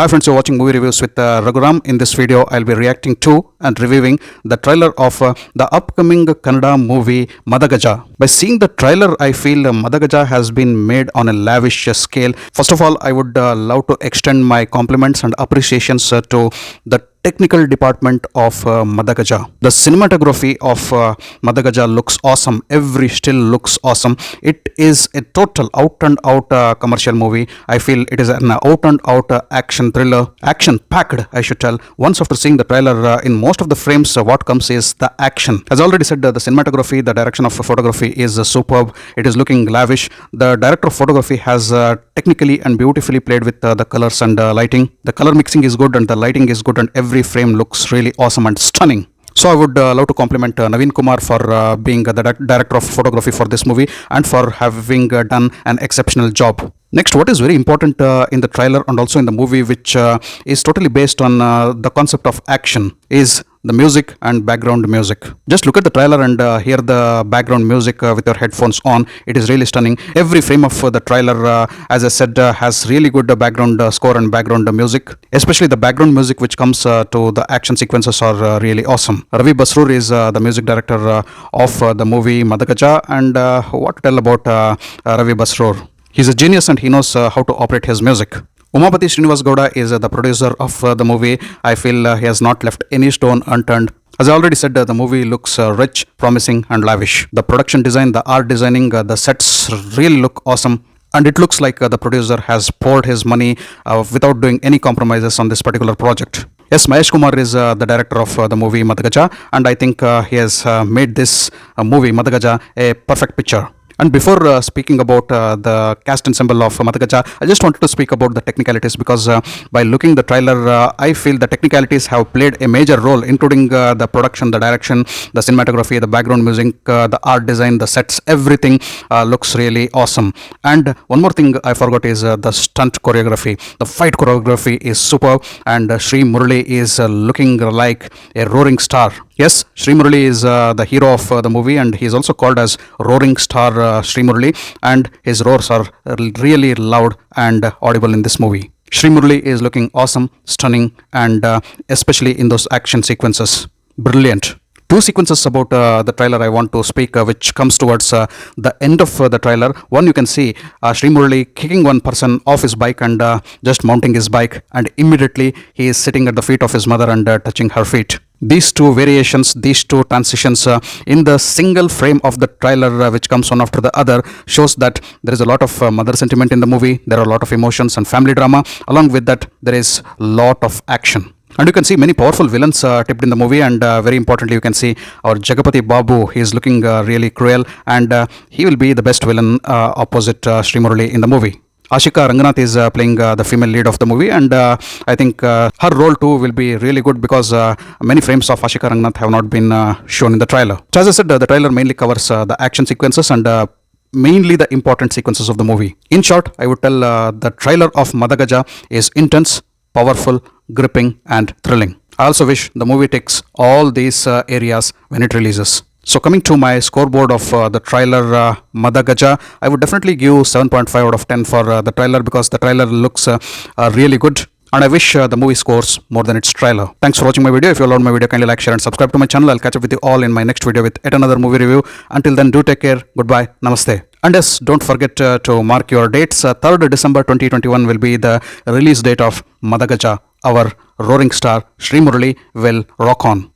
Hi friends, you're watching movie reviews with Raghuram. In this video, I'll be reacting to and reviewing the trailer of the upcoming Kannada movie Madagaja. By seeing the trailer, I feel Madagaja has been made on a lavish scale. First of all, I would love to extend my compliments and appreciations to the technical department of Madagaja. The cinematography of Madagaja looks awesome. Every still looks awesome. It is a total out and out commercial movie. I feel it is an out and out action thriller, action packed, I should tell. Once after seeing the trailer, in most of the frames, what comes is the action. As I already said, the cinematography, the direction of photography is superb. It is looking lavish. The director of photography has technically and beautifully played with the colors and lighting. The color mixing is good and the lighting is good, and every frame looks really awesome and stunning. So I would love to compliment Naveen Kumar for being the director of photography for this movie and for having done an exceptional job. Next, what is very important in the trailer and also in the movie, which is totally based on the concept of action, is the music and background music. Just look at the trailer and hear the background music with your headphones on. It is really stunning. Every frame of the trailer, as I said, has really good background score and background music. Especially the background music which comes to the action sequences are really awesome. Ravi Basroor is the music director of the movie Madagaja, and what to tell about Ravi Basroor? He's a genius and he knows how to operate his music. Umapati Srinivas Gowda is the producer of the movie. I feel he has not left any stone unturned. As I already said, the movie looks rich, promising and lavish. The production design, the art designing, the sets really look awesome. And it looks like the producer has poured his money without doing any compromises on this particular project. Yes, Mahesh Kumar is the director of the movie Madagaja, and I think he has made this movie Madagaja a perfect picture. And before speaking about the cast ensemble of Madagaja, I just wanted to speak about the technicalities, because by looking the trailer, I feel the technicalities have played a major role, including the production, the direction, the cinematography, the background music, the art design, the sets, everything looks really awesome. And one more thing I forgot is the stunt choreography. The fight choreography is superb, and Sri Murali is looking like a roaring star. Yes, Sri Murali is the hero of the movie, and he is also called as Roaring Star Sri Murali, and his roars are really loud and audible in this movie. Sri Murali is looking awesome, stunning, and especially in those action sequences, brilliant. Two sequences about the trailer I want to speak, which comes towards the end of the trailer. One, you can see Sri Murali kicking one person off his bike and just mounting his bike, and immediately he is sitting at the feet of his mother and touching her feet. These two variations, these two transitions in the single frame of the trailer, which comes one after the other, shows that there is a lot of mother sentiment in the movie. There are a lot of emotions and family drama. Along with that, there is a lot of action. And you can see many powerful villains tipped in the movie, and very importantly, you can see our Jagapati Babu. He is looking really cruel, and he will be the best villain opposite Sri Murali in the movie. Ashika Ranganath is playing the female lead of the movie, and I think her role too will be really good, because many frames of Ashika Ranganath have not been shown in the trailer. So as I said, the trailer mainly covers the action sequences and mainly the important sequences of the movie. In short, I would tell the trailer of Madagaja is intense, powerful, gripping and thrilling. I also wish the movie takes all these areas when it releases. So coming to my scoreboard of the trailer Madagaja, I would definitely give 7.5 out of 10 for the trailer, because the trailer looks really good, and I wish the movie scores more than its trailer. Thanks for watching my video. If you loved my video, kindly like, share and subscribe to my channel. I'll catch up with you all in my next video with yet another movie review. Until then, do take care. Goodbye. Namaste. And yes, don't forget to mark your dates. 3rd December 2021 will be the release date of Madagaja. Our roaring star Sri Murali will rock on.